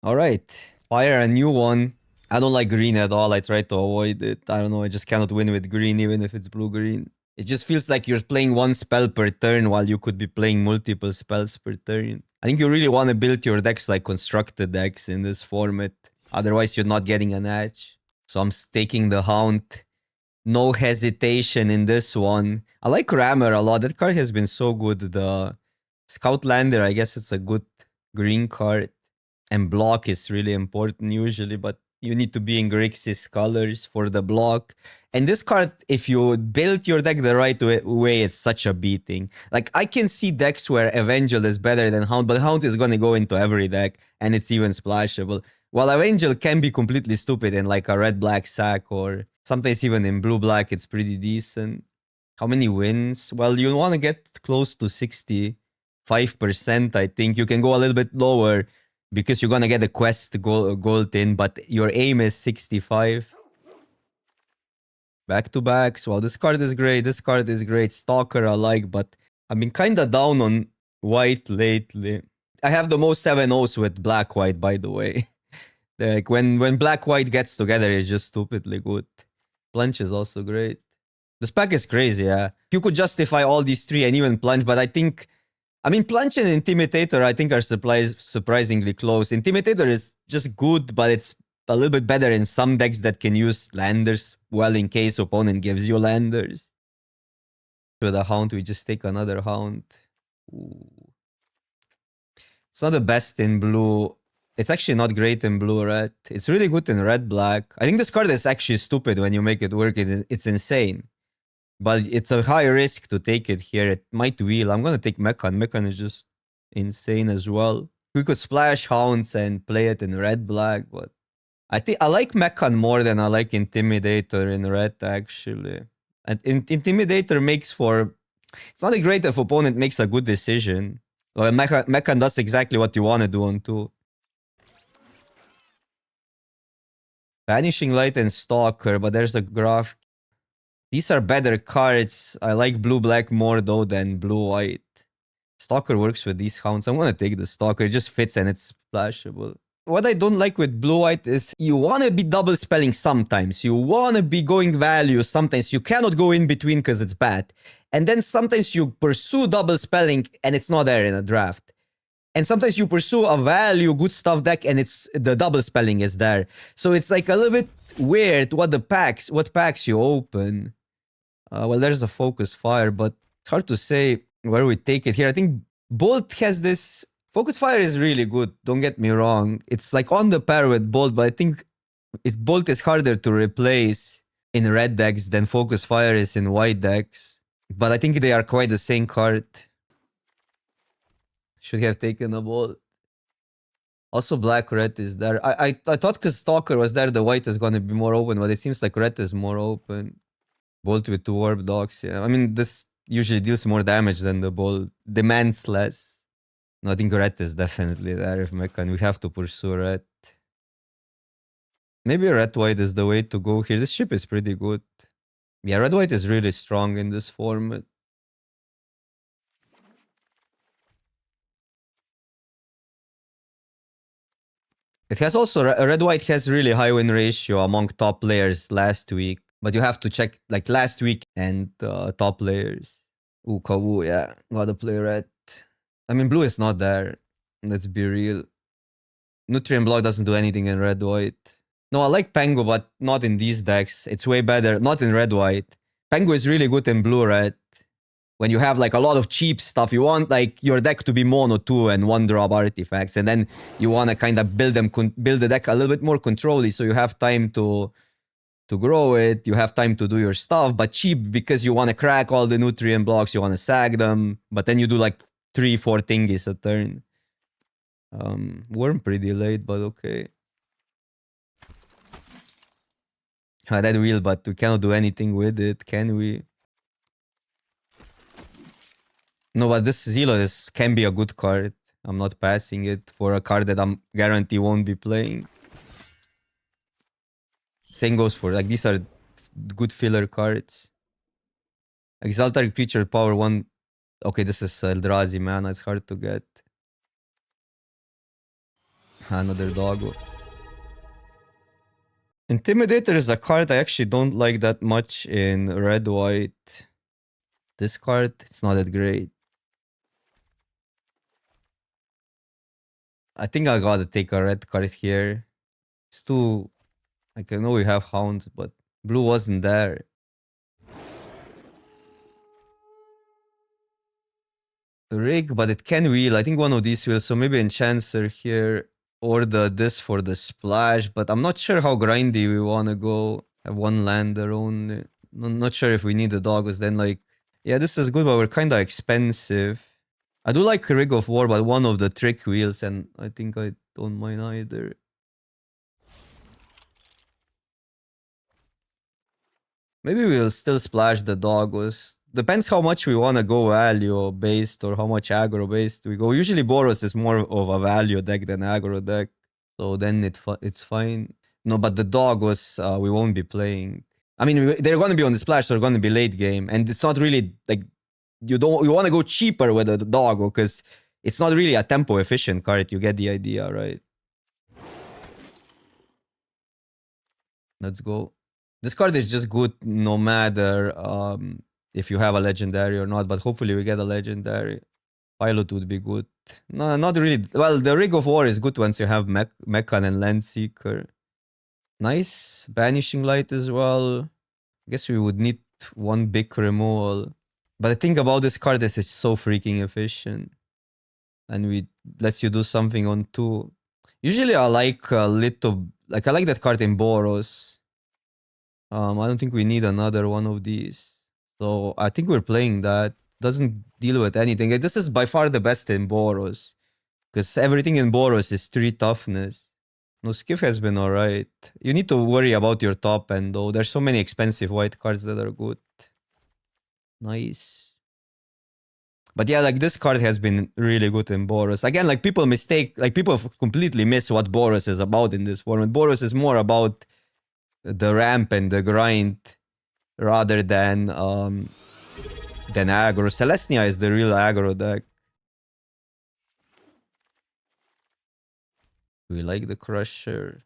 Alright. Fire a new one. I don't like green at all. I try to avoid it. I don't know. I just cannot win with green, even if it's blue-green. It just feels like you're playing one spell per turn while you could be playing multiple spells per turn. I think you really want to build your decks like constructed decks in this format. Otherwise, you're not getting an edge. So I'm taking the Hound. No hesitation in this one. I like Rammer a lot. That card has been so good. The Scoutlander, I guess it's a good green card. And block is really important usually, but you need to be in Grixis colors for the block. And this card, if you build your deck the right way, it's such a beating. Like, I can see decks where Evangel is better than Hound, but Hound is going to go into every deck, and it's even splashable. While Evangel can be completely stupid in like a red-black sack, or sometimes even in blue-black, it's pretty decent. How many wins? Well, you want to get close to 65%, I think. You can go a little bit lower, because you're gonna get a quest gold in, but your aim is 65. Back-to-backs. Well, this card is great. This card is great. Stalker I like, but I've been kinda down on white lately. I have the most 7-0s with black-white, by the way. Like, when black-white gets together, it's just stupidly good. Plunge is also great. This pack is crazy, yeah. You could justify all these three and even Plunge, but I think... I mean, Plunge and Intimidator, I think, are surprisingly close. Intimidator is just good, but it's a little bit better in some decks that can use landers well in case opponent gives you landers. With a Hound, we just take another Hound. Ooh. It's not the best in blue. It's actually not great in blue-red. It's really good in red-black. I think this card is actually stupid when you make it work. It's insane. But it's a high risk to take it here. It might wheel. I'm gonna take Mechan. Mechan is just insane as well. We could splash Hounds and play it in red-black, but I think I like Mechan more than I like Intimidator in red, actually. And Intimidator makes for... It's not great if opponent makes a good decision. Well, Mechan does exactly what you want to do on 2. Vanishing Light and Stalker, but there's a graph. These are better cards. I like blue-black more though than blue-white. Stalker works with these Hounds. I'm gonna take the Stalker. It just fits and it's splashable. What I don't like with blue-white is you wanna be double spelling sometimes. You wanna be going value sometimes. You cannot go in between because it's bad. And then sometimes you pursue double spelling and it's not there in a draft. And sometimes you pursue a value good stuff deck and it's the double spelling is there. So it's like a little bit weird what packs you open. Well, there's a Focus Fire, but it's hard to say where we take it here. I think Bolt has this... Focus Fire is really good, don't get me wrong. It's like on the pair with Bolt, but I think Bolt is harder to replace in red decks than Focus Fire is in white decks. But I think they are quite the same card. Should have taken a Bolt. Also, black-red is there. I thought because Stalker was there, the white is going to be more open, but it seems like red is more open. Bolt with 2 Warp Dogs, yeah. I mean, this usually deals more damage than the Bolt. Demands less. No, I think red is definitely there if Mechan. We have to pursue red. Maybe red-white is the way to go here. This ship is pretty good. Yeah, red-white is really strong in this format. It has also... Red-white has really high win ratio among top players last week. But you have to check like last week and top players. Ooh, Kawu, yeah. Gotta play red. I mean, blue is not there. Let's be real. Nutrient Block doesn't do anything in red-white. No, I like Pengu, but not in these decks. It's way better. Not in red-white. Pengu is really good in blue-red. When you have like a lot of cheap stuff, you want like your deck to be mono 2 and 1-drop artifacts. And then you want to kind of build the deck a little bit more controlly so you have time to grow it, you have time to do your stuff, but cheap because you want to crack all the nutrient blocks, you want to sag them, but then you do like 3-4 thingies a turn. Worm pretty late, but okay. That wheel, but we cannot do anything with it, can we? No, but this Zelo can be a good card. I'm not passing it for a card that I'm guarantee won't be playing. Same goes for, like, these are good filler cards. Exalted Creature Power 1. Okay, this is Eldrazi, man. It's hard to get. Another doggo. Intimidator is a card I actually don't like that much in red-white. This card, it's not that great. I think I gotta take a red card here. It's too... Like, I know we have hounds, but blue wasn't there. Rig, but it can wheel. I think one of these wheels, so maybe Enchancer here. Or this for the splash, but I'm not sure how grindy we wanna go. Have one lander only. Not sure if we need the doggos then, like... Yeah, this is good, but we're kinda expensive. I do like Rig of War, but one of the trick wheels, and I think I don't mind either. Maybe we'll still splash the doggos. Depends how much we want to go value based or how much aggro based we go. Usually Boros is more of a value deck than aggro deck. So then it's fine. No, but the doggos we won't be playing. I mean, they're going to be on the splash, so they're going to be late game. And it's not really like you want to go cheaper with a doggo because it's not really a tempo efficient card. You get the idea, right? Let's go. This card is just good no matter if you have a legendary or not, but hopefully we get a legendary. Pilot would be good. No, not really. Well, the Rig of War is good once you have Mechan and Landseeker. Nice. Banishing Light as well. I guess we would need one big removal. But the thing about this card is it's so freaking efficient. And we lets you do something on 2. Usually I like I like that card in Boros. I don't think we need another one of these. So I think we're playing that. Doesn't deal with anything. This is by far the best in Boros. Because everything in Boros is 3 toughness. No, Skiff has been alright. You need to worry about your top end though. There's so many expensive white cards that are good. Nice. But yeah, like this card has been really good in Boros. Again, like people completely miss what Boros is about in this format. Boros is more about the ramp and the grind rather than aggro. Celestia is the real aggro deck. We like the Crusher.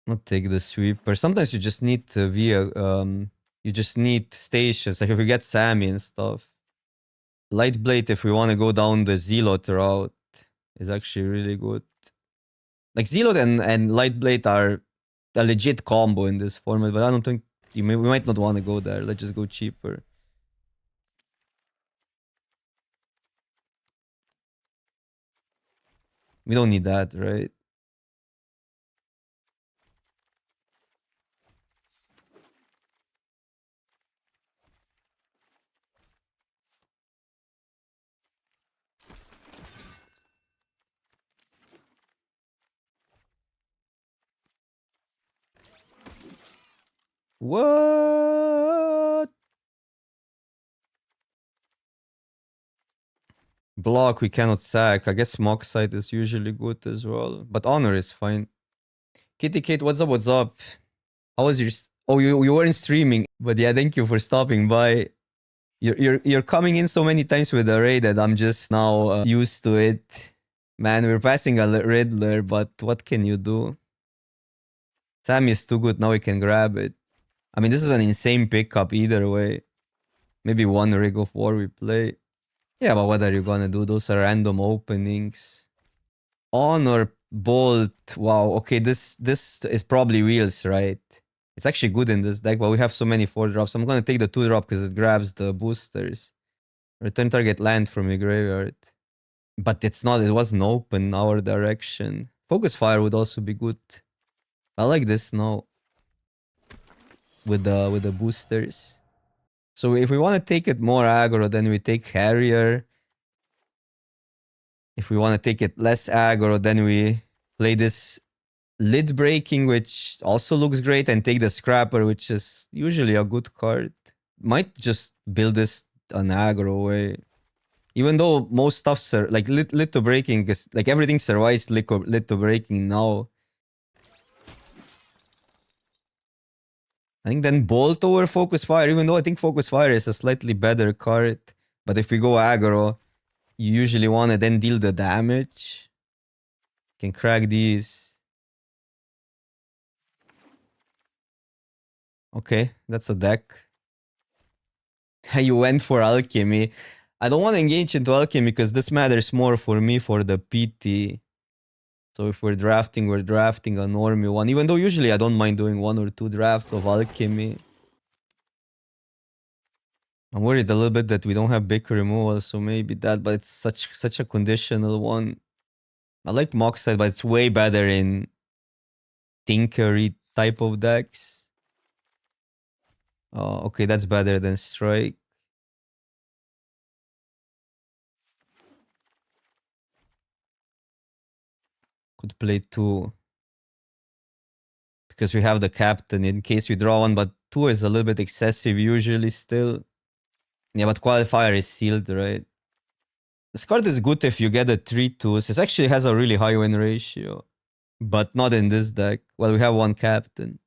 Not take the Sweeper. Sometimes you just need you just need stations. Like if we get Sammy and stuff. Light Blade, if we want to go down the Zealot route, is actually really good. Like Zealot and Light Blade are a legit combo in this format, but I don't think we might not want to go there. Let's just go cheaper. We don't need that, right? What? Block, we cannot sack. I guess Mock Sight is usually good as well. But Honor is fine. Kitty Kate, what's up? What's up? How was your... Oh, you weren't streaming. But yeah, thank you for stopping by. You're coming in so many times with the raid that I'm just now used to it. Man, we're passing a Riddler, but what can you do? Sammy is too good, now we can grab it. I mean, this is an insane pickup either way. Maybe one Rig of War we play. Yeah, but what are you gonna do? Those are random openings. Honor, Bolt. Wow, okay, this is probably wheels, right? It's actually good in this deck, but we have so many 4-drops. I'm gonna take the 2-drop because it grabs the boosters. Return target land from your graveyard. But it wasn't open our direction. Focus Fire would also be good. I like this now. With the boosters. So if we want to take it more aggro, then we take Harrier. If we want to take it less aggro, then we play this Lid Breaking, which also looks great, and take the Scrapper, which is usually a good card. Might just build this an aggro way. Even though most stuff's like Lit to Breaking, is like everything survives Lit to Breaking now. I think then Bolt over Focus Fire, even though I think Focus Fire is a slightly better card. But if we go aggro, you usually want to then deal the damage. Can crack these. Okay, that's a deck. You went for alchemy. I don't want to engage into alchemy because this matters more for me for the PT. So if we're drafting a normie one. Even though usually I don't mind doing 1 or 2 drafts of alchemy. I'm worried a little bit that we don't have big removal, so maybe that, but it's such a conditional one. I like Moxide, but it's way better in Tinkery type of decks. Oh, okay, that's better than Strike. Could play 2. Because we have the captain in case we draw one, but 2 is a little bit excessive usually still. Yeah, but qualifier is sealed, right? This card is good if you get a 3/2. It actually has a really high win ratio. But not in this deck. Well, we have one captain.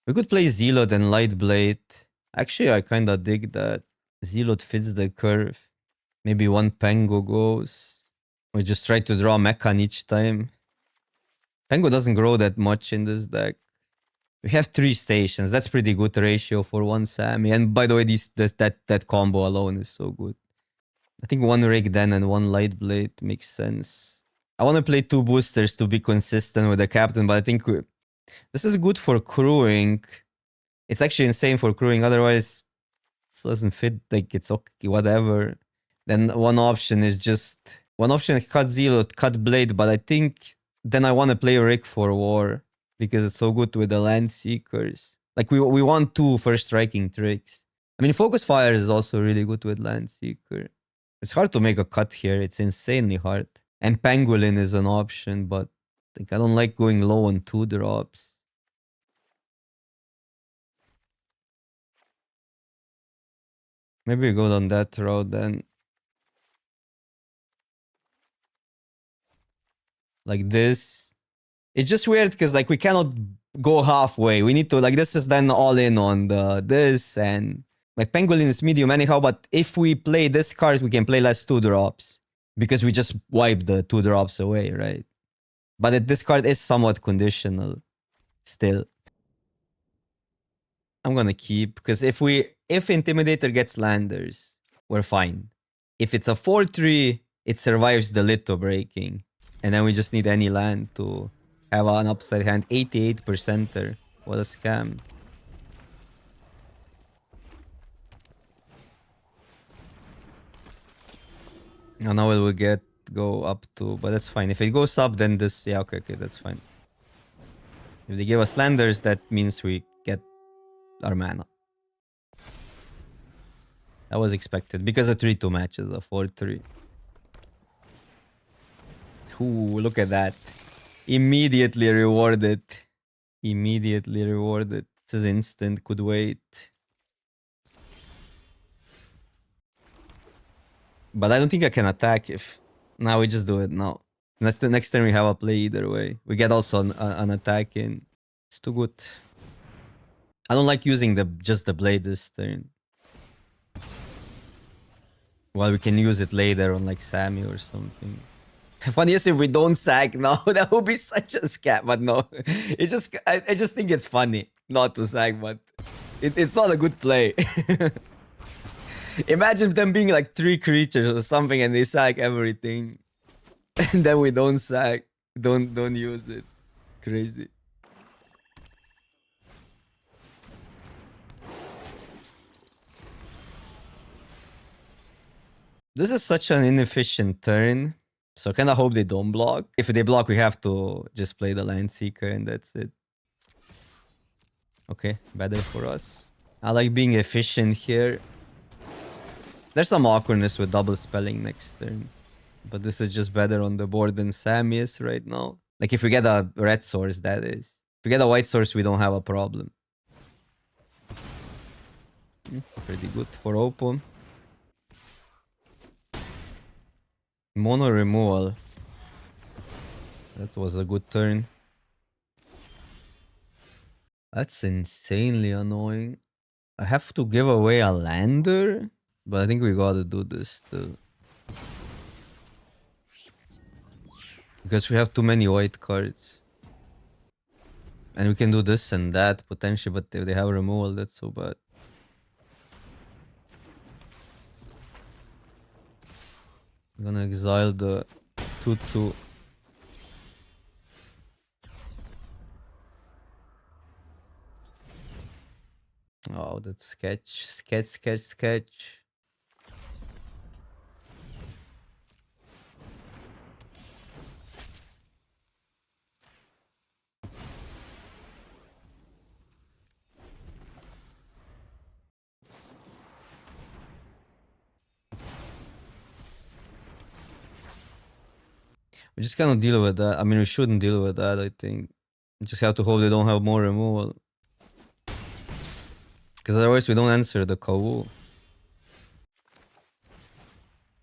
We could play Zealot and Lightblade. Actually, I kinda dig that. Zealot fits the curve. Maybe one Pengo goes. We just try to draw Mechan each time. Pengo doesn't grow that much in this deck. We have 3 stations. That's pretty good ratio for one Sammy. And by the way, that combo alone is so good. I think one Rig then and one Lightblade makes sense. I want to play 2 boosters to be consistent with the captain, but I think this is good for crewing. It's actually insane for crewing. Otherwise, it doesn't fit. Like, it's okay, whatever. Then one option is cut Zealot, cut Blade, but I think then I want to play Rick for War because it's so good with the Land Seekers. Like, we want 2 first striking tricks. I mean, Focus Fire is also really good with Land Seeker. It's hard to make a cut here. It's insanely hard. And Pangolin is an option, but like, I don't like going low on 2 drops. Maybe we go down that road then. Like this. It's just weird because like we cannot go halfway. We need to like this is then all in on this and like Pangolin is medium anyhow, but if we play this card, we can play less 2 drops. Because we just wipe the 2 drops away, right? But this card is somewhat conditional still. I'm gonna keep because if Intimidator gets landers, we're fine. If it's a 4/3, it survives the Litho breaking. And then we just need any land to have an upside hand. 88%er. What a scam. And now it will go up to, but that's fine. If it goes up, then this, yeah, okay, that's fine. If they give us landers, that means we get our mana. That was expected because a 3-2 match is a 4/3. Ooh, look at that. Immediately rewarded. Immediately rewarded. This is instant, could wait. But I don't think I can attack if... Now we just do it now. The next turn we have a play either way. We get also an attack in. It's too good. I don't like using just the blade this turn. Well, we can use it later on like Sammy or something. Funniest if we don't sack now. That would be such a scam. But no, it's just I just think it's funny not to sack, but it's not a good play. Imagine them being like 3 creatures or something and they sack everything. And then we don't sack. Don't use it. Crazy. This is such an inefficient turn. So I kind of hope they don't block. If they block, we have to just play the Land Seeker and that's it. Okay, better for us. I like being efficient here. There's some awkwardness with double spelling next turn. But this is just better on the board than Sammy is right now. Like if we get a red source, that is. If we get a white source, we don't have a problem. Pretty good for open. Mono removal. That was a good turn. That's insanely annoying. I have to give away a lander, but I think we gotta do this still. Because we have too many white cards. And we can do this and that potentially, but if they have removal, that's so bad. I'm gonna exile the 2/2. Oh, that sketch. We just cannot deal with that. I mean, we shouldn't deal with that, I think. We just have to hope they don't have more removal. Because otherwise we don't answer the Kawu.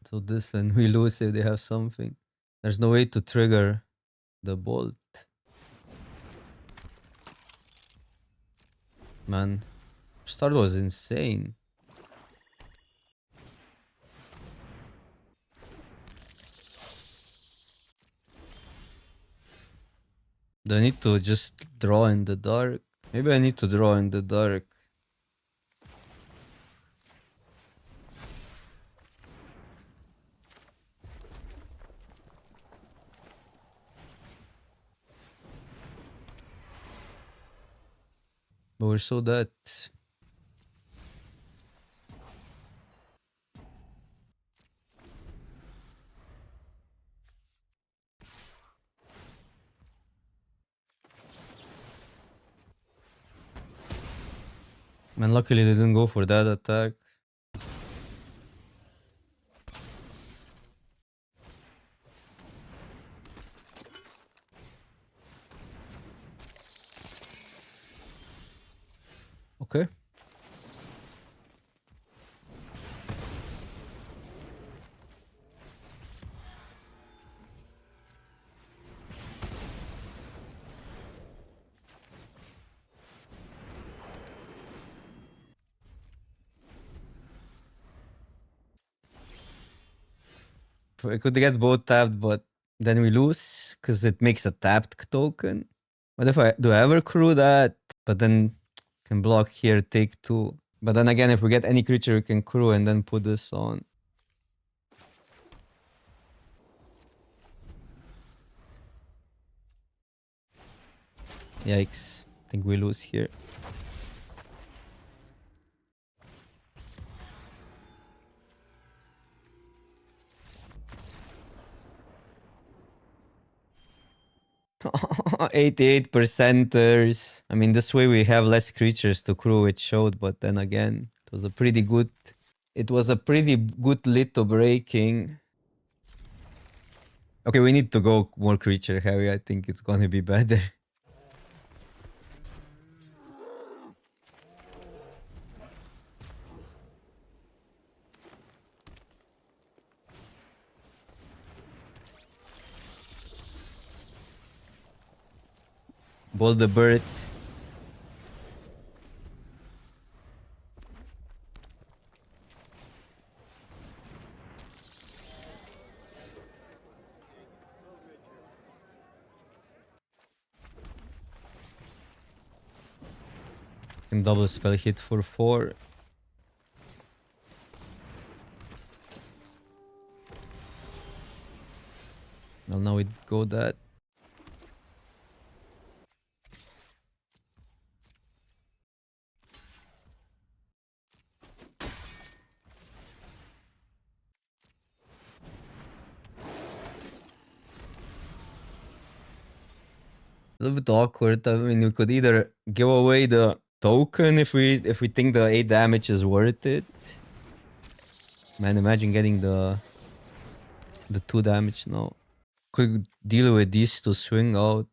So this then we lose if they have something. There's no way to trigger the bolt. Man, start was insane. Do I need to just draw in the dark? Maybe I need to draw in the dark. But we're so dead. Man, luckily they didn't go for that attack. Okay. I could get both tapped, but then we lose because it makes a tapped token. What if I ever crew that? But then can block here, take 2. But then again, if we get any creature, we can crew and then put this on. Yikes. I think we lose here. %ers. I mean, this way we have less creatures to crew, it showed, but then again, it was a pretty good little breaking. Okay, we need to go more creature heavy. I think it's gonna be better. Ball the bird. Can double spell hit for 4. Well, now we go that. A little bit awkward. I mean, we could either give away the token if we think the 8 damage is worth it. Man, imagine getting the 2 damage now. Could deal with these to swing out.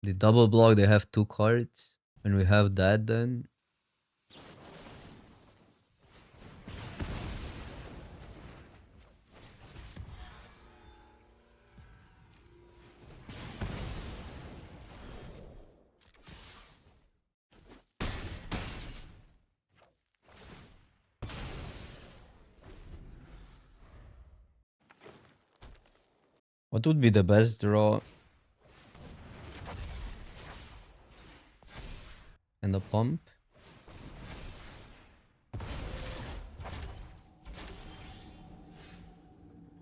The double block, they have 2 cards. When we have that, then What would be the best draw? And a pump?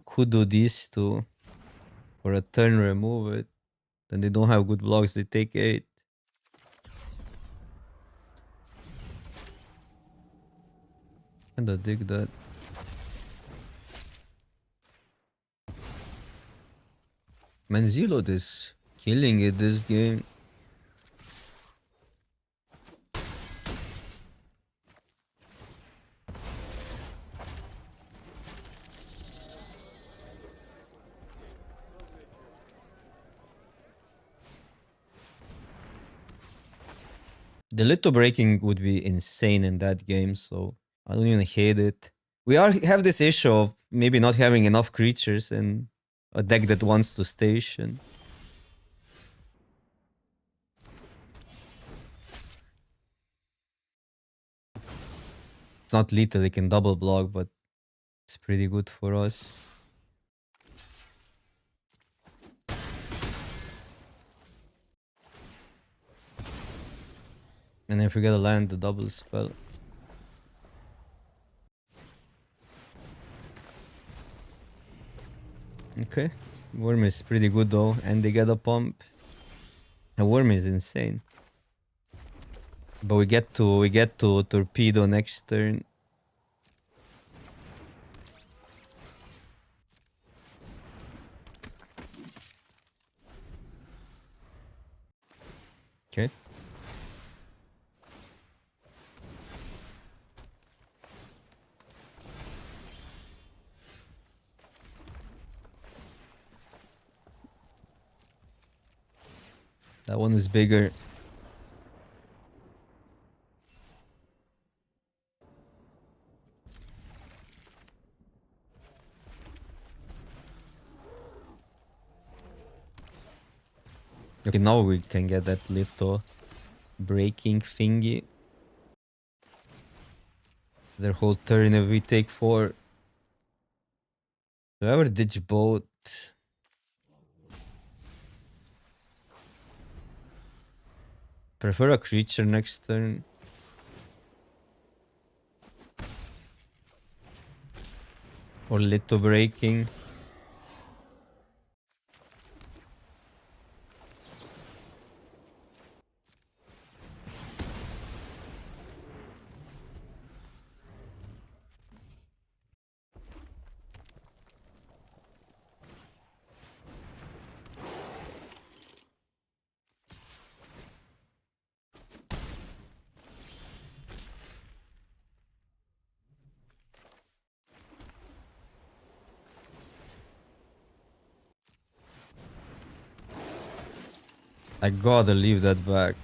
Could do these two. For a turn, remove it. Then they don't have good blocks, they take 8. Kinda dig that. Man, Zilot is killing it this game. The little breaking would be insane in that game, so I don't even hate it. We have this issue of maybe not having enough creatures in a deck that wants to station. It's not lethal, it can double block, but it's pretty good for us. And if we get a land, the double spell. Okay. Worm is pretty good though, and they get a pump. A worm is insane. But we get to torpedo next turn. Okay. That one is bigger. Okay, now we can get that little breaking thingy. Their whole turn if we take 4. Do I ever ditch boat? Prefer a creature next turn. Or little breaking. I gotta leave that back.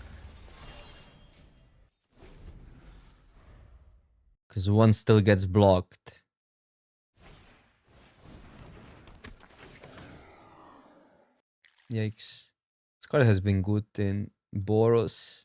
Because one still gets blocked. Yikes. This card has been good in Boros.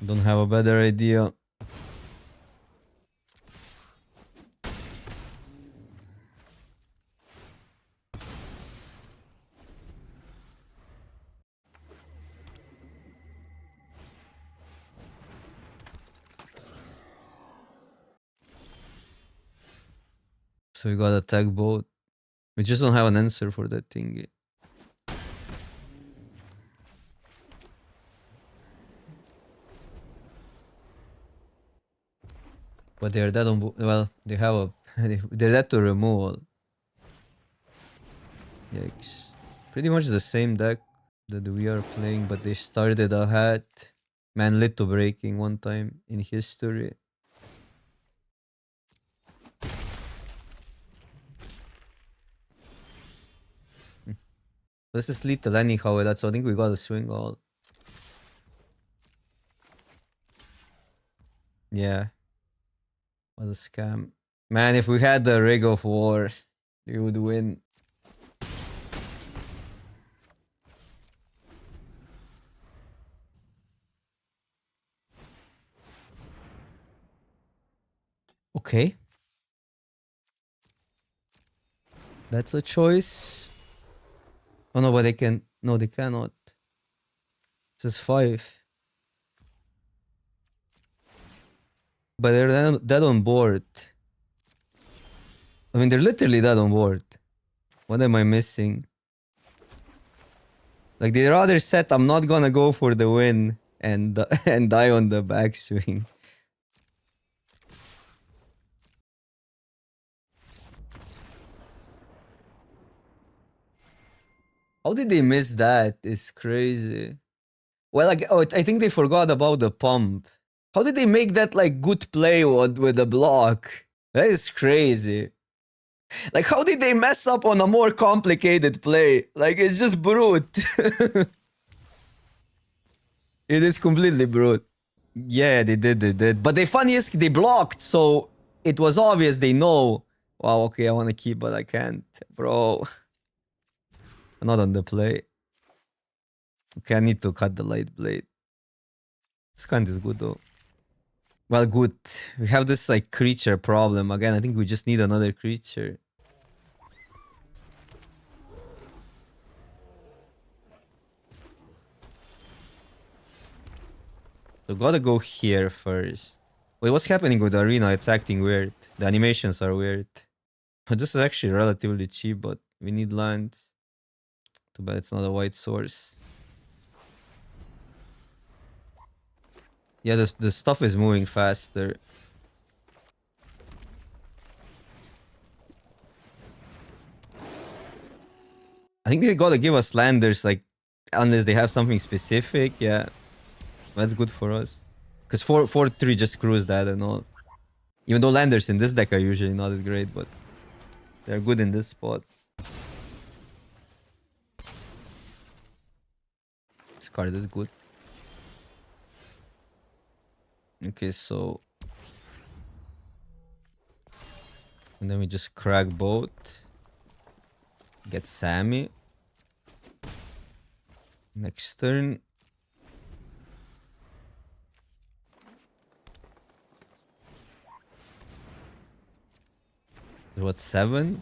Don't have a better idea. So we got attack boat. We just don't have an answer for that thing. But they're dead on well, they have a they're dead to removal. Yikes. Pretty much the same deck that we are playing, but they started a hat. Man lit to breaking one time in history. This is lethal anyhow with that, so I think we gotta swing all. Yeah. What a scam. Man, if we had the Rig of War, we would win. Okay. That's a choice. Oh no, but they can... No, they cannot. This is 5. But they're dead on board. I mean, they're literally dead on board. What am I missing? Like, they rather set I'm not gonna go for the win and and die on the backswing. How did they miss that? It's crazy. Well, like, oh, I think they forgot about the pump. How did they make that, like, good play with the block? That is crazy. Like, how did they mess up on a more complicated play? Like, it's just brute. It is completely brute. Yeah, they did. But the funniest, they blocked, so it was obvious they know. Wow, okay, I want to keep, but I can't. Bro. I'm not on the play. Okay, I need to cut the light blade. This kind is good, though. Well, good. We have this, like, creature problem. Again, I think we just need another creature. So gotta go here first. Wait, what's happening with the arena? It's acting weird. The animations are weird. This is actually relatively cheap, but we need lands. Too bad it's not a white source. Yeah, the stuff is moving faster. I think they gotta give us landers, like, unless they have something specific. Yeah, that's good for us. Because 4-3 just screws that and all. Even though landers in this deck are usually not that great, but they're good in this spot. This card is good. Okay, so... And then we just crack both. Get Sammy. Next turn. What, 7?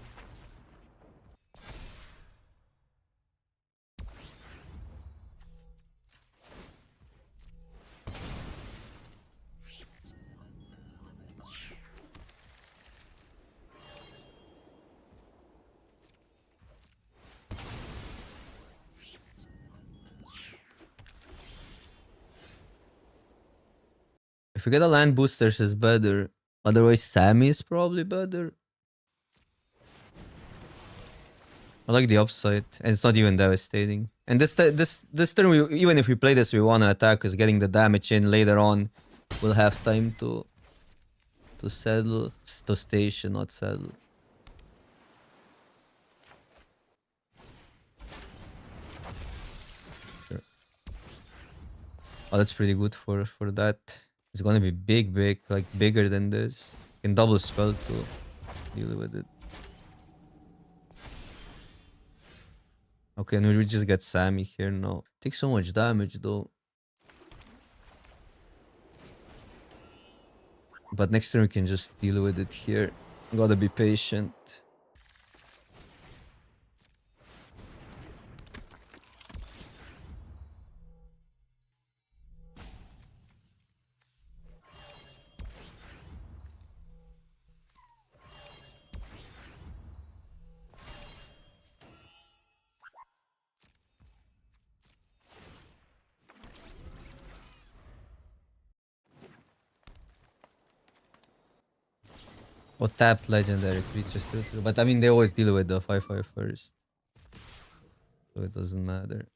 If we get a land boosters is better. Otherwise Sammy is probably better. I like the upside, and it's not even devastating. And this turn, even if we play this, we want to attack, because getting the damage in later on, we'll have time to settle, to station, not settle. Sure. Oh, that's pretty good for that. It's gonna be big, like bigger than this. You can double spell to deal with it. Okay, and we just get Sammy here now. Takes so much damage though. But next turn we can just deal with it here. Gotta be patient. Or tapped legendary creatures too. But I mean, they always deal with the 5/5 first. So it doesn't matter.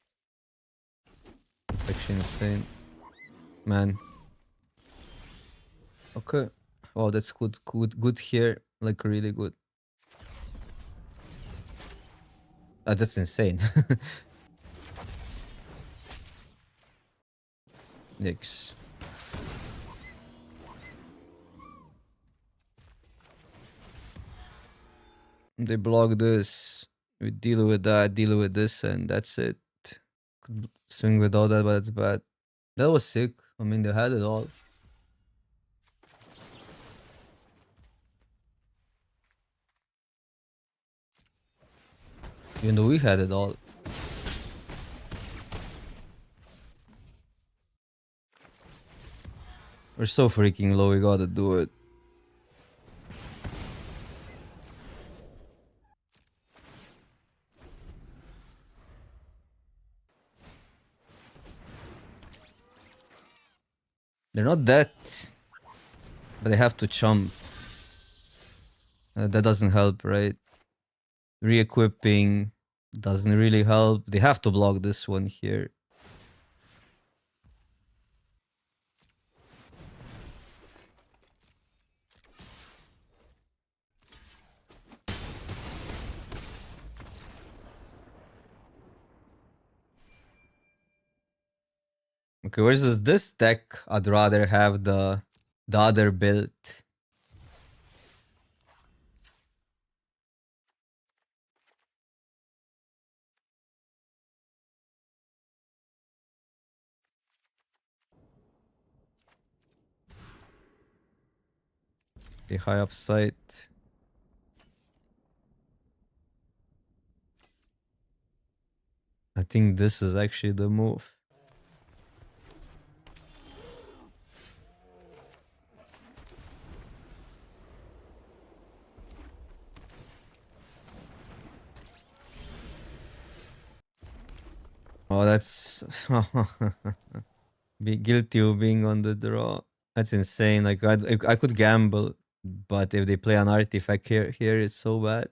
It's actually insane. Man. Okay. Oh, that's good here. Like, really good. That's insane. Nix. They block this. We deal with that, deal with this, and that's it. Could swing with all that, but it's bad. That was sick. I mean, they had it all. Even though we had it all. We're so freaking low, we gotta do it. They're not dead, but they have to chump. That doesn't help, right? Re-equipping doesn't really help. They have to block this one here. Okay, versus this deck, I'd rather have the other build. Okay, high upside. I think this is actually the move. Oh, that's be guilty of being on the draw. That's insane. Like I could gamble, but if they play an artifact here it's so bad.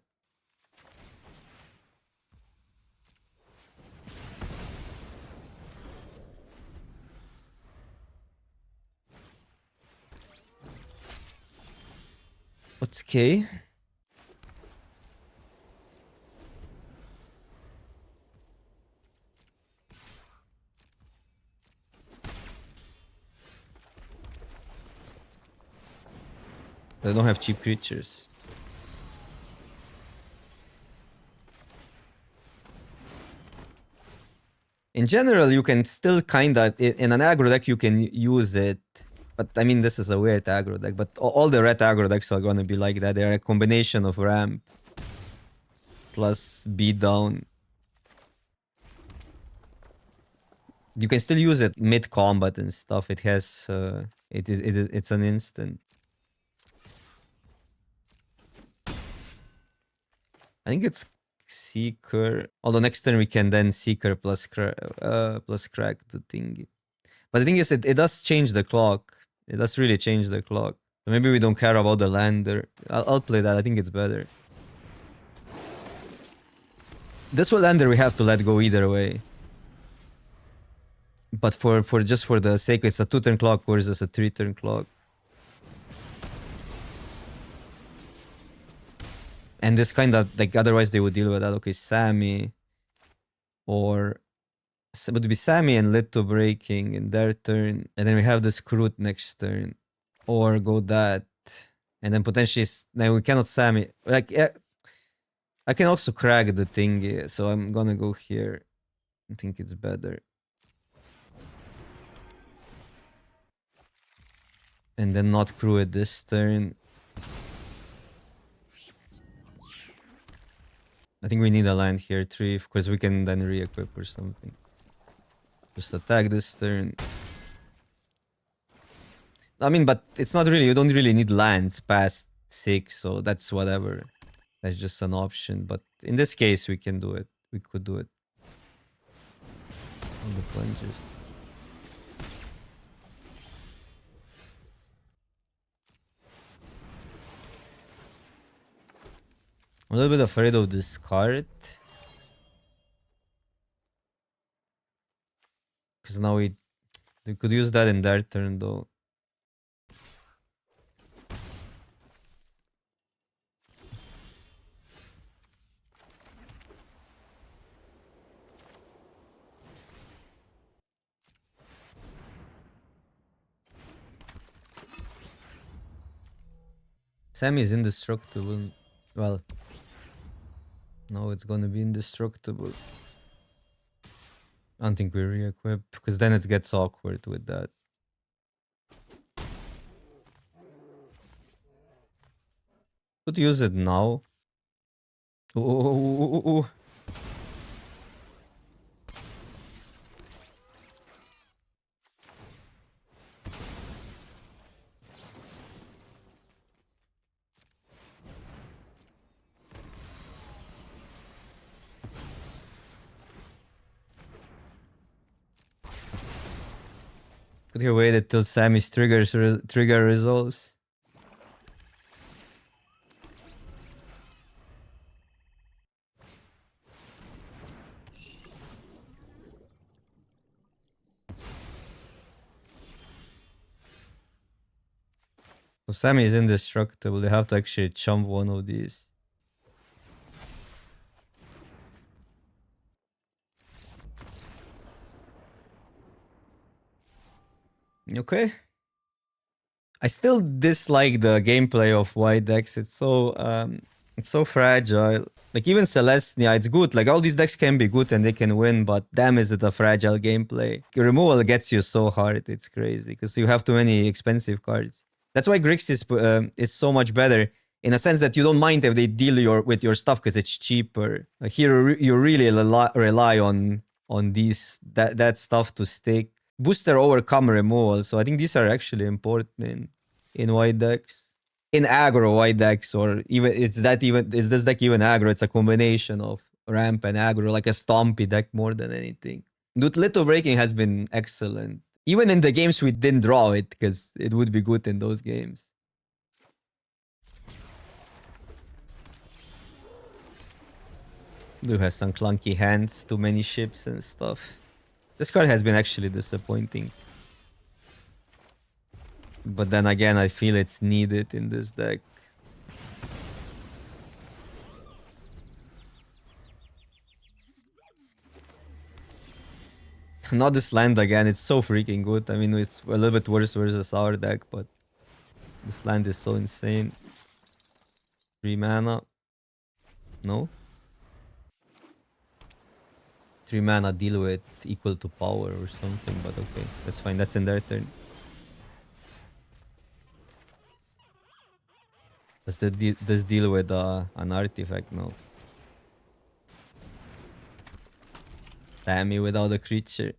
What's K? They don't have cheap creatures. In general, you can still kinda in an aggro deck you can use it. But I mean, this is a weird aggro deck. But all the red aggro decks are gonna be like that. They're a combination of ramp plus beat down. You can still use it mid combat and stuff. It has it's an instant. I think it's Seeker. Although next turn we can then Seeker plus crack the thing. But the thing is, it does change the clock. It does really change the clock. So maybe we don't care about the lander. I'll play that. I think it's better. This one lander we have to let go either way. But for just for the sake, it's a 2-turn clock versus a 3-turn clock. And this kind of, like, otherwise they would deal with that. Okay, Sammy. Or it would be Sammy and Leto breaking in their turn. And then we have the Scroot next turn. Or go that. And then potentially, now we cannot Sammy. Like, I can also crack the thing. So I'm gonna go here. I think it's better. And then not crew it this turn. I think we need a land here, 3, because we can then re-equip or something. Just attack this turn. I mean, but it's not really, you don't really need lands past 6, so that's whatever. That's just an option, but in this case, we can do it. We could do it. On the plunges. I'm a little bit afraid of this card. Because now we could use that in their turn though. Sammy is indestructible. Well, no, it's gonna be indestructible. I don't think we re-equip, because then it gets awkward with that. Could use it now. Ooh. Could you waited till Sammy's trigger resolves? So Sammy is indestructible. They have to actually chump one of these. Okay. I still dislike the gameplay of white decks. It's so fragile. Like even Celestia, it's good. Like all these decks can be good and they can win, but damn is it a fragile gameplay. Removal gets you so hard. It's crazy because you have too many expensive cards. That's why Grix is so much better in a sense that you don't mind if they deal with your stuff because it's cheaper. Like here you really rely on that stuff to stick. Booster overcome removal, so I think these are actually important in white decks. In aggro white decks, or even is this deck even aggro? It's a combination of ramp and aggro, like a stompy deck more than anything. Dude, Little Breaking has been excellent. Even in the games we didn't draw it, because it would be good in those games. Dude has some clunky hands, too many ships and stuff. This card has been actually disappointing. But then again, I feel it's needed in this deck. Not this land again, it's so freaking good. I mean, it's a little bit worse versus our deck, but this land is so insane. 3 mana. No? 3 mana deal with equal to power or something, but okay, that's fine. That's in their turn. Does this deal with an artifact? No. Sammy without a creature.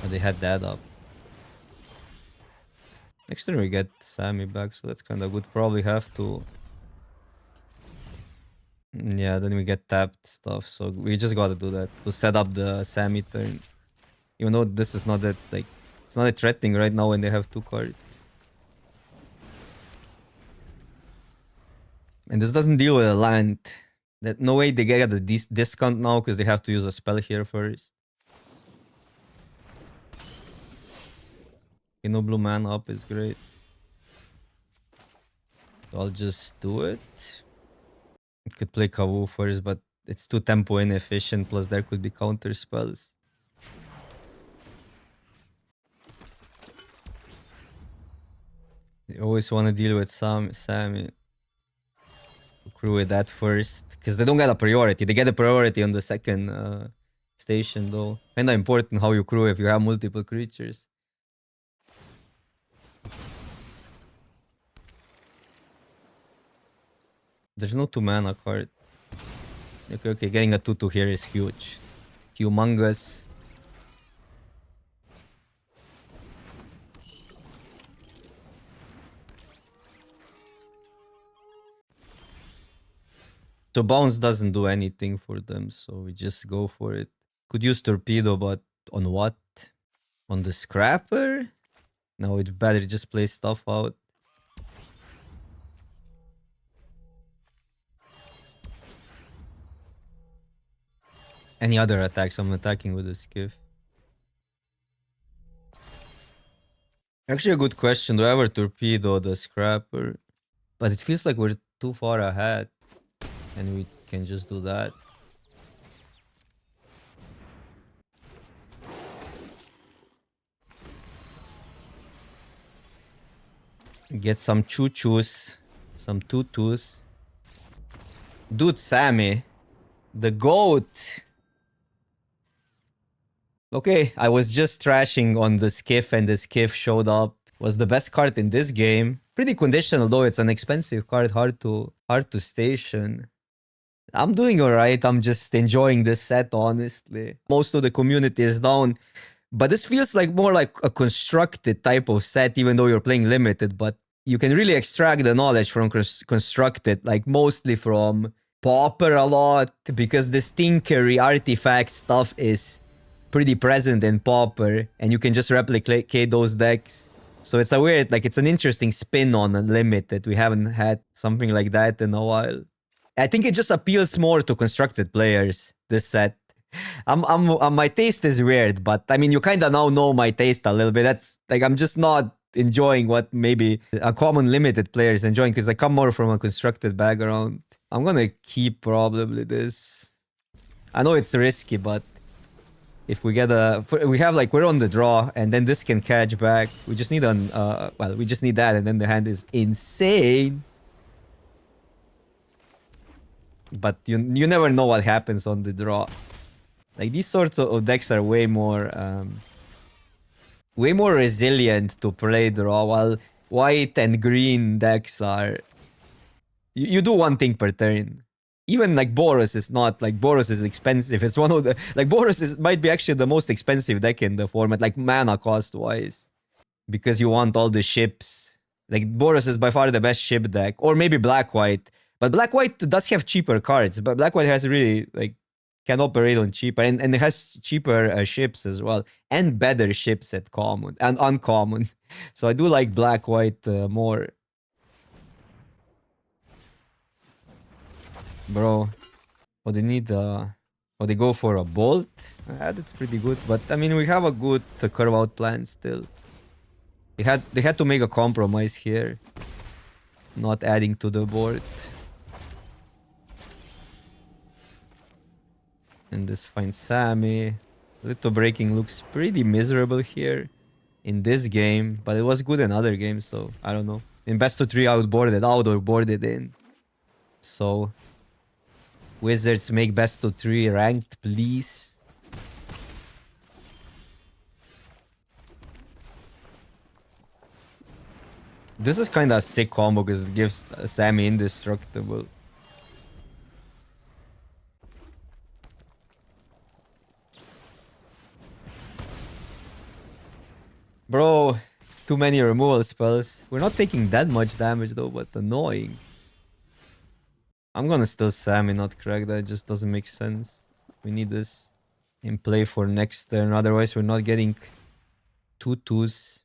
But they had that up. Next turn we get Sammy back, so that's kind of good. Probably have to... Yeah, then we get tapped stuff, so we just gotta do that to set up the Sammy turn. Even though this is not that, like, it's not that threatening right now when they have 2 cards. And this doesn't deal with a land. That no way they get a discount now because they have to use a spell here first. Okay, no blue mana up is great. So I'll just do it. I could play Kawu first, but it's too tempo inefficient, plus there could be counter spells. You always want to deal with Sammy. Crew with that first, because they don't get a priority. They get a priority on the second station, though. Kinda important how you crew if you have multiple creatures. There's no 2 mana card. Okay, getting a 2/2 here is huge. Humongous. So bounce doesn't do anything for them, so we just go for it. Could use torpedo, but on what? On the scrapper? No, it's better just play stuff out. Any other attacks? I'm attacking with a skiff. Actually, a good question. Do I ever torpedo the scrapper? But it feels like we're too far ahead, and we can just do that. Get some choo-choos. Some tutus. Dude, Sammy. The GOAT. Okay, I was just trashing on the skiff and the skiff showed up. Was the best card in this game. Pretty conditional though, it's an expensive card, hard to station. I'm doing alright, I'm just enjoying this set honestly. Most of the community is down. But this feels like more like a constructed type of set, even though you're playing limited. But you can really extract the knowledge from constructed, like mostly from Pauper a lot, because this tinkery artifact stuff is pretty present in Pauper, and you can just replicate those decks. So it's a weird, like it's an interesting spin on Unlimited. We haven't had something like that in a while. I think it just appeals more to constructed players, this set. My taste is weird, but I mean, you kind of now know my taste a little bit. That's like, I'm just not enjoying what maybe a common limited player is enjoying because I come more from a constructed background. I'm gonna keep probably this. I know it's risky, but if we get we have like, we're on the draw and then this can catch back. We just need well, we just need that and then the hand is insane. But you never know what happens on the draw. Like these sorts of decks are way more resilient to play draw, while white and green decks are you do one thing per turn. Even like Boros is not like, Boros is expensive. It's one of the like, Boros might be actually the most expensive deck in the format, like mana cost wise, because you want all the ships. Like Boros is by far the best ship deck, or maybe black white. But black white does have cheaper cards, but black white has really like can operate on cheaper and it has cheaper ships as well, and better ships at common and uncommon. So I do like black white more. Bro, oh, they need oh, they go for a bolt. That's pretty good, but I mean, we have a good curve out plan still. They had to make a compromise here, not adding to the board. And this finds Sammy. Little breaking looks pretty miserable here in this game, but it was good in other games, so I don't know. In best of 3 outboarded in. So Wizards make best of 3 ranked, please. This is kind of a sick combo because it gives Sammy indestructible. Bro, too many removal spells. We're not taking that much damage though, but annoying. I'm gonna still Sammy, not crack. That just doesn't make sense. We need this in play for next turn, otherwise we're not getting 2/2s.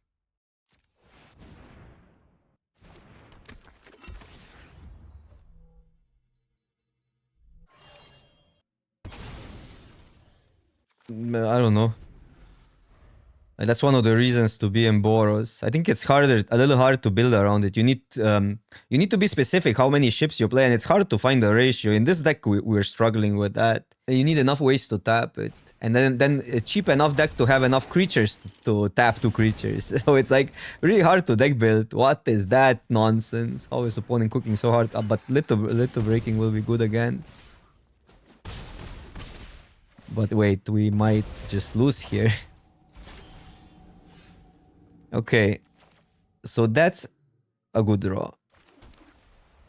I don't know. That's one of the reasons to be in Boros. I think it's a little hard to build around it. You need to be specific how many ships you play, and it's hard to find the ratio. In this deck, we're struggling with that. You need enough ways to tap it, and then a cheap enough deck to have enough creatures to tap 2 creatures. So it's like really hard to deck build. What is that nonsense? How is opponent cooking so hard? But little breaking will be good again. But wait, we might just lose here. Okay, so that's a good draw.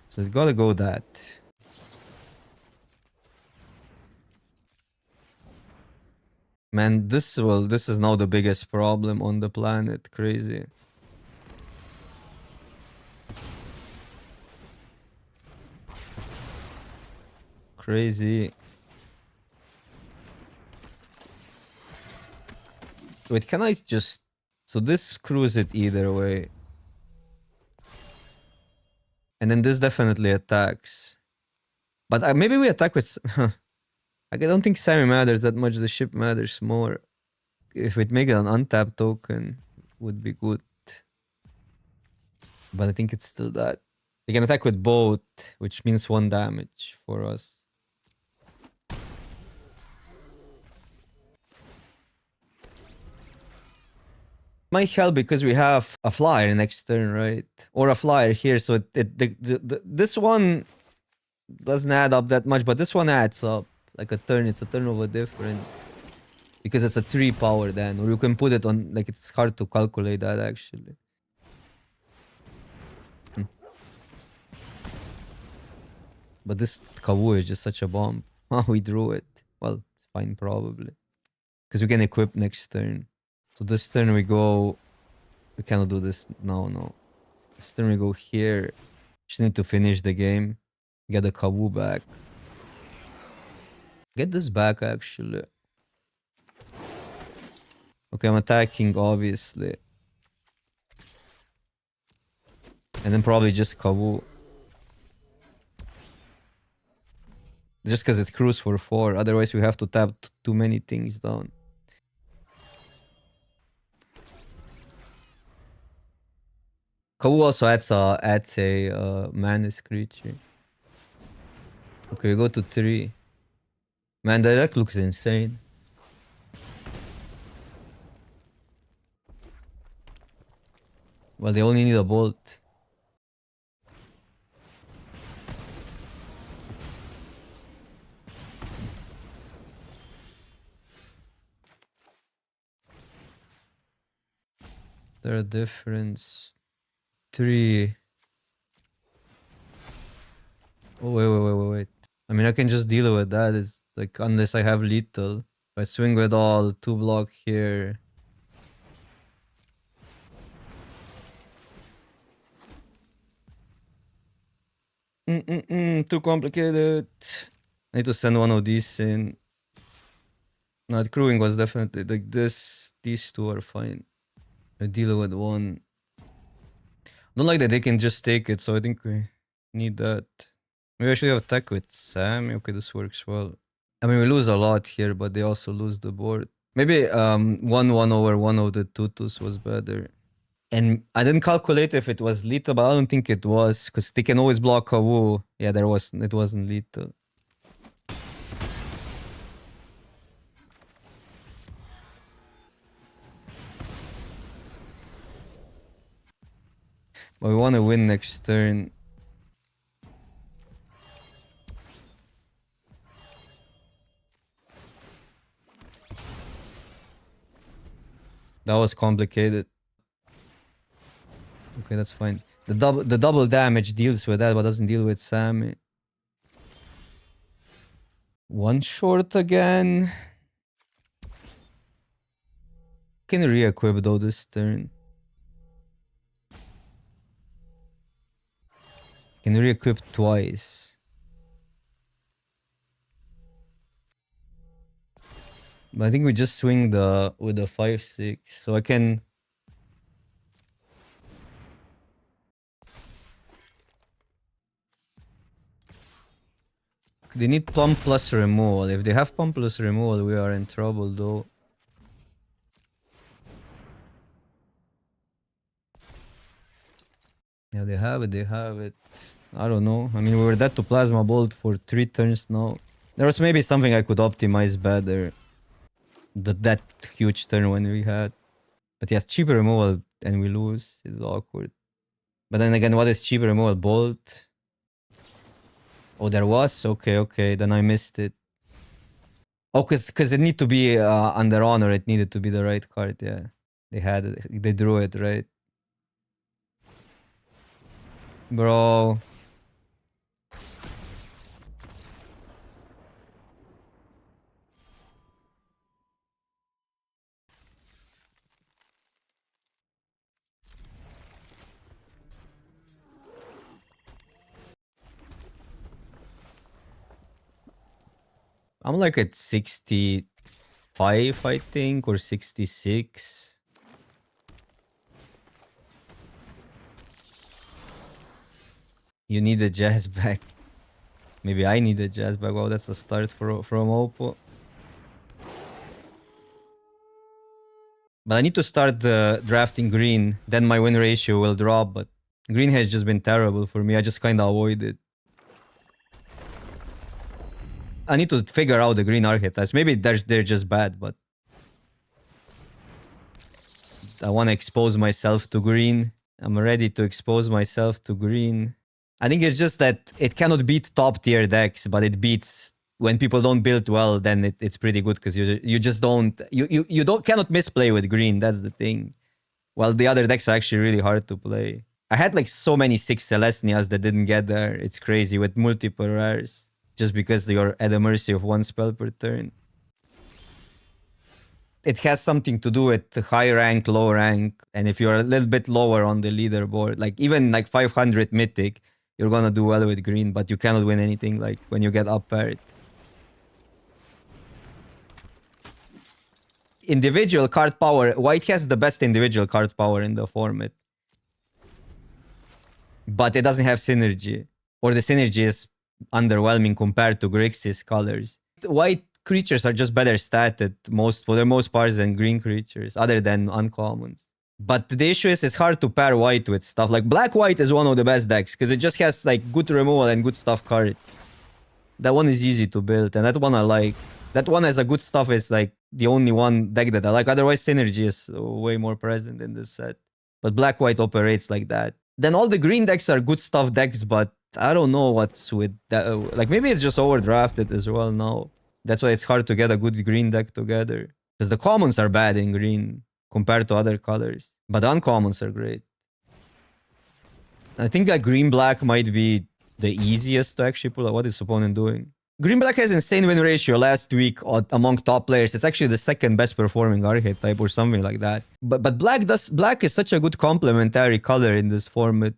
So it's gotta go that. Man, this is now the biggest problem on the planet. Crazy. Crazy. Wait, can I just... So this screws it either way. And then this definitely attacks. But maybe we attack with... I don't think Sammy matters that much. The ship matters more. If we make it an untapped token, would be good. But I think it's still that. We can attack with both, which means 1 damage for us. might help because we have a flyer next turn, right? Or a flyer here, so this one doesn't add up that much, but this one adds up. Like a turn, it's a turn of a difference. Because it's a 3 power then, or you can put it on, like it's hard to calculate that actually. But this Kawu is just such a bomb. We drew it. Well, it's fine probably. Because we can equip next turn. So this turn we go... We cannot do this. No. This turn we go here. Just need to finish the game. Get the Kawu back. Get this back actually. Okay, I'm attacking obviously. And then probably just Kawu. Just because it's cruise for 4. Otherwise we have to tap too many things down. Kawu also adds a Manus creature. Okay, we go to 3. Man, the deck looks insane. Well, they only need a bolt. There a difference. 3. Oh, wait. I mean, I can just deal with that. It's like, unless I have lethal. If I swing with all, 2 block here. Too complicated. I need to send one of these in. No, the crewing was definitely like this. These 2 are fine. I deal with 1. Don't like that they can just take it, so I think we need that. Maybe I should have attack with Sam. Okay, this works well. I mean, we lose a lot here, but they also lose the board. Maybe 1-1 over one of the tutus was better. And I didn't calculate if it was lethal, but I don't think it was, because they can always block a woo. Yeah, it wasn't lethal. But we want to win next turn. That was complicated. Okay, that's fine. The double damage deals with that, but doesn't deal with Sammy. 1 short again. Can re-equip though this turn. Can re-equip twice. But I think we just swing with the 5-6, so I can. They need pump plus removal. If they have pump plus removal, we are in trouble though. Yeah, they have it. I don't know. I mean, we were dead to Plasma Bolt for 3 turns now. There was maybe something I could optimize better. That huge turn when we had. But yes, cheaper removal and we lose is awkward. But then again, what is cheaper removal? Bolt? Oh, there was? Okay. Then I missed it. Oh, because it need to be under honor. It needed to be the right card, yeah. They had it. They drew it, right? Bro. I'm like at 65, I think, or 66. You need a jazz back. Maybe I need a jazz back. Wow, that's a start from Oppo. But I need to start drafting green. Then my win ratio will drop. But green has just been terrible for me. I just kind of avoid it. I need to figure out the green archetypes. Maybe they're just bad, but I want to expose myself to green. I'm ready to expose myself to green. I think it's just that it cannot beat top tier decks, but it beats when people don't build well. Then it's pretty good because you just don't cannot misplay with green. That's the thing. While the other decks are actually really hard to play. I had like so many 6 Celestias that didn't get there. It's crazy with multiple rares just because you're at the mercy of one spell per turn. It has something to do with high rank, low rank, and if you're a little bit lower on the leaderboard, like even like 500 mythic, you're gonna do well with green, but you cannot win anything like when you get up paired. Individual card power, white has the best individual card power in the format, but it doesn't have synergy, or the synergy is underwhelming compared to Grixis colors. White creatures are just better statted for the most part than green creatures, other than uncommons. But the issue is it's hard to pair white with stuff. Like black-white is one of the best decks because it just has like good removal and good stuff cards. That one is easy to build, and that one I like. That one as a good stuff is like the only one deck that I like. Otherwise, synergy is way more present in this set. But black-white operates like that. Then all the green decks are good stuff decks, but I don't know what's with that. Like maybe it's just overdrafted as well now. That's why it's hard to get a good green deck together. Because the commons are bad in green compared to other colors. But the uncommons are great. I think that green-black might be the easiest to actually pull out. What is opponent doing? Green-black has insane win ratio last week among top players. It's actually the second best performing archetype or something like that. But black is such a good complementary color in this format.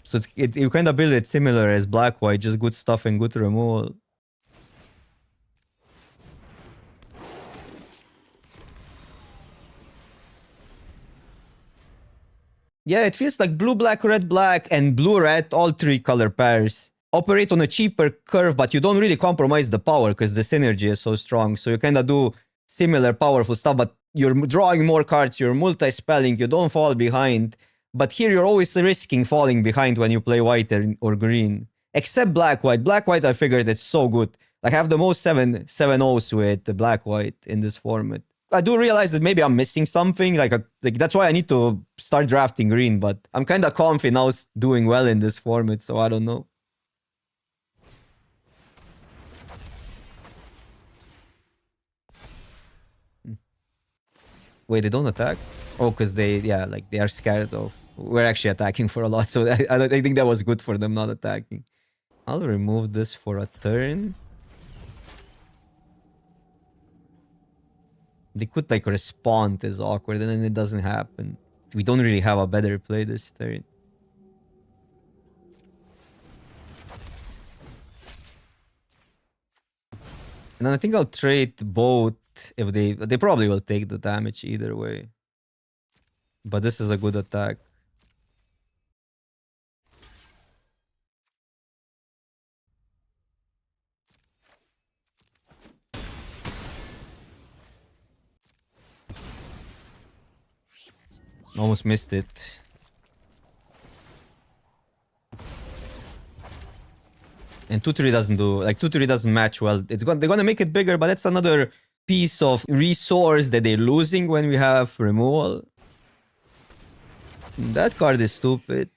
So you kind of build it similar as black-white, just good stuff and good removal. Yeah, it feels like blue, black, red, black, and blue, red, all 3 color pairs operate on a cheaper curve, but you don't really compromise the power because the synergy is so strong. So you kind of do similar powerful stuff, but you're drawing more cards, you're multi-spelling, you don't fall behind. But here you're always risking falling behind when you play white or green. Except black-white. Black-white, I figured it's so good. I have the most 7-0s with the black-white in this format. I do realize that maybe I'm missing something. Like that's why I need to start drafting green, but I'm kind of confident now doing well in this format, so I don't know. Wait, they don't attack? Oh, because they are scared of... We're actually attacking for a lot, so I think that was good for them not attacking. I'll remove this for a turn. They could like respond as awkward, and then it doesn't happen. We don't really have a better play this turn. And then I think I'll trade both if they probably will take the damage either way. But this is a good attack. Almost missed it. And 2-3 doesn't do... Like, 2-3 doesn't match well. They're gonna make it bigger, but that's another piece of resource that they're losing when we have removal. That card is stupid.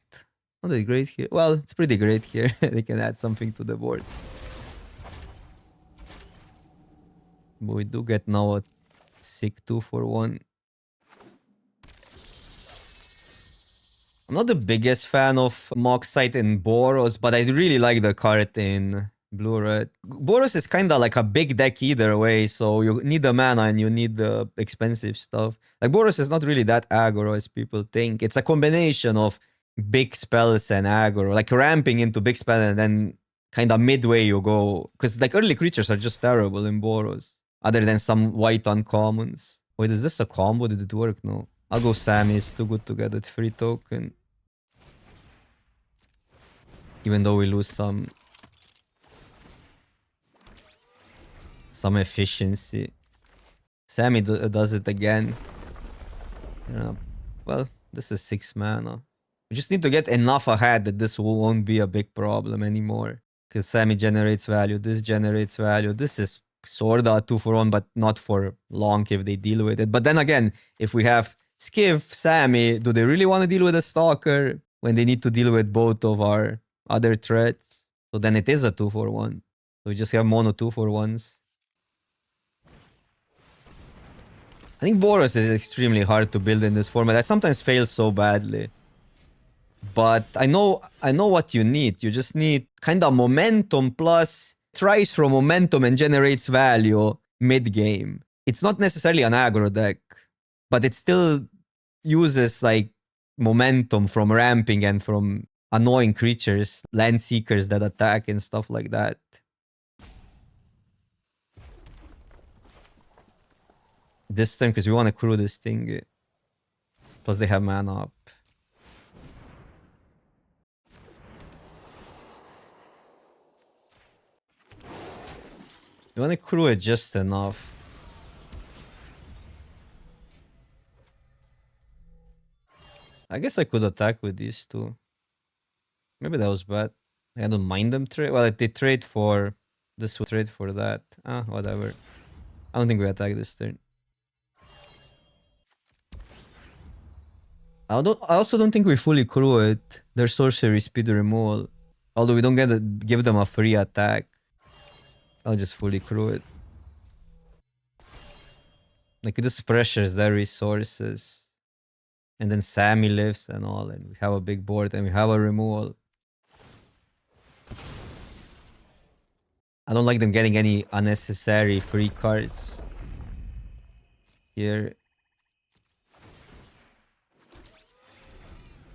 Not that great here. Well, it's pretty great here. They can add something to the board. But we do get now a sick 2-for-1. I'm not the biggest fan of Moxite and Boros, but I really like the card in blue-red. Boros is kind of like a big deck either way, so you need the mana and you need the expensive stuff. Like, Boros is not really that aggro as people think. It's a combination of big spells and aggro. Like, ramping into big spell and then kind of midway you go. Because, like, early creatures are just terrible in Boros. Other than some white uncommons. Wait, is this a combo? Did it work? No. I'll go Sammy, it's too good to get that free token. Even though we lose some efficiency. Sammy does it again. Well, this is 6 mana. We just need to get enough ahead that this won't be a big problem anymore. Because Sammy generates value, this generates value. This is sorta a 2-for-1, but not for long if they deal with it. But then again, if we have Skiff, Sammy, do they really want to deal with a Stalker when they need to deal with both of our other threats? So then it is a 2-for-1. So we just have mono 2-for-1s. I think Boros is extremely hard to build in this format. I sometimes fail so badly. But I know what you need. You just need kind of momentum plus tries from momentum and generates value mid-game. It's not necessarily an aggro deck, but it still uses like momentum from ramping and from annoying creatures, land seekers that attack and stuff like that. This turn, because we want to crew this thing. Plus they have mana up. You want to crew it just enough. I guess I could attack with these two. Maybe that was bad. I don't mind them trade. Well, they trade for this, would trade for that. Ah, whatever. I don't think we attack this turn. I also don't think we fully crew it. Their sorcery speed removal. Although we don't give them a free attack. I'll just fully crew it. Like this pressures their resources. And then Sammy lives and all, and we have a big board and we have a removal. I don't like them getting any unnecessary free cards here.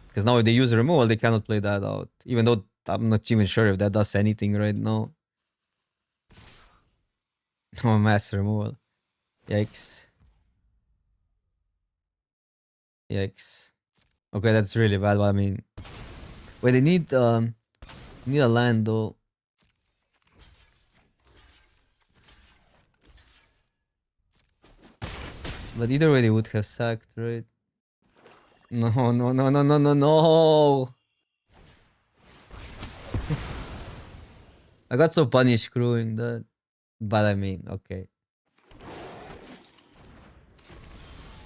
Because now if they use removal, they cannot play that out. Even though I'm not even sure if that does anything right now. Oh, mass removal. Yikes. Yikes. Okay, that's really bad. But I mean, wait, they need a land though. But either way, they would have sacked, right? No, no, no, no, no, no, no. I got so punished screwing that. But I mean, okay.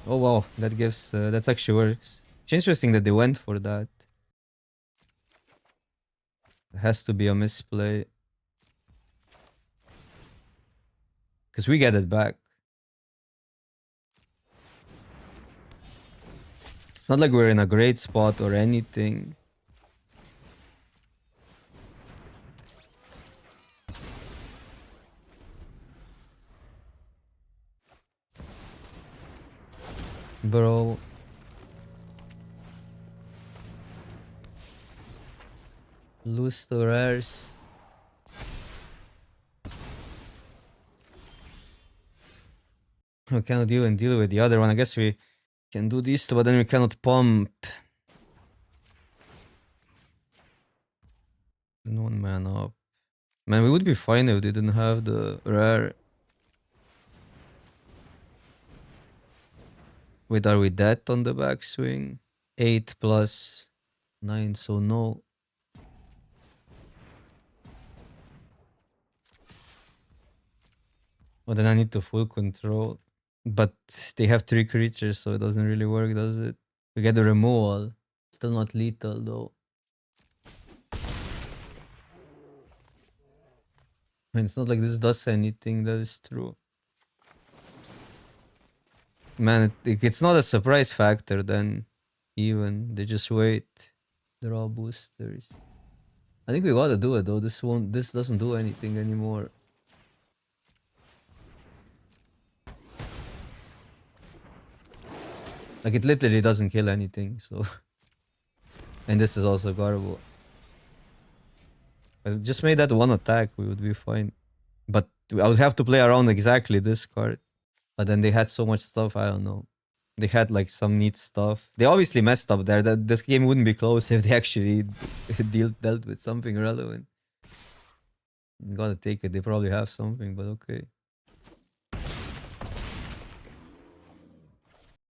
Oh wow, that gives that's actually works. It's interesting that they went for that. It has to be a misplay. Because we get it back. It's not like we're in a great spot or anything. Bro. Lose to rares. We cannot even deal with the other one. I guess we can do these two, but then we cannot pump. Then 1 mana up. Man, we would be fine if they didn't have the rare. Wait, are we dead on the backswing? 8 plus 9, so no. Oh, then I need to full control. But they have 3 creatures, so it doesn't really work, does it? We get the removal. Still not lethal, though. I mean, it's not like this does anything, that is true. Man, it's not a surprise factor then. Even. They just wait. Draw boosters. I think we gotta do it, though. This doesn't do anything anymore. Like, it literally doesn't kill anything, so... And this is also garbage. I just made that one attack, we would be fine. But I would have to play around exactly this card. But then they had so much stuff, I don't know. They had like some neat stuff. They obviously messed up there. That this game wouldn't be close if they actually dealt with something relevant. Gotta take it, they probably have something, but okay.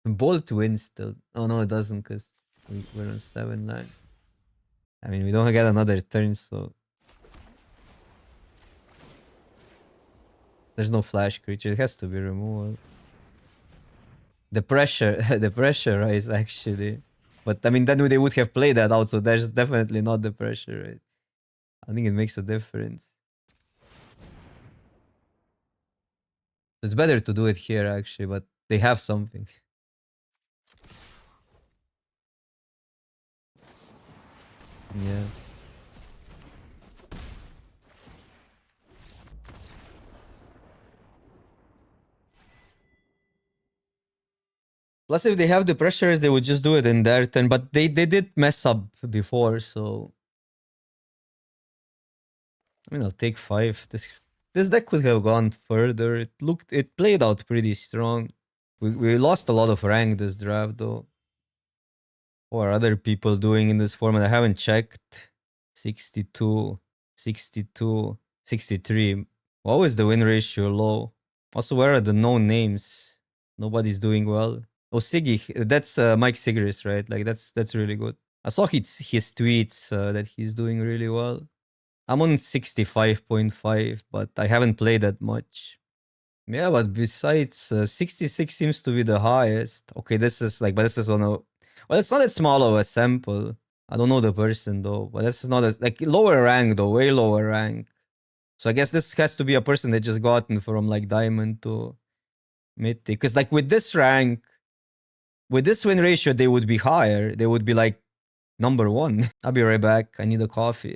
Bolt wins still. Oh no, it doesn't, because we're on 7-9. I mean, we don't get another turn, so... There's no flash creature, it has to be removal. The pressure, the pressure rise actually. But I mean, then they would have played that out, so there's definitely not the pressure, right? I think it makes a difference. It's better to do it here actually, but they have something. Yeah. Plus, if they have the pressures, they would just do it in their turn. But they did mess up before, so I mean, I'll take 5. This deck could have gone further. It played out pretty strong. We lost a lot of rank this draft though. What are other people doing in this format? I haven't checked. 62, 62, 63. Why is the win ratio low? Also, where are the known names? Nobody's doing well. Oh, Siggy, that's Mike Sigris, right? Like that's really good. I saw his tweets that he's doing really well. I'm on 65.5, but I haven't played that much. Yeah, but besides, 66 seems to be the highest. Okay, this is like, but this is on a. Well, it's not that small of a sample. I don't know the person though, but that's not a, like lower rank though, way lower rank. So I guess this has to be a person that just gotten from like diamond to mythic. Because like with this rank, with this win ratio, they would be higher. They would be like number 1. I'll be right back. I need a coffee.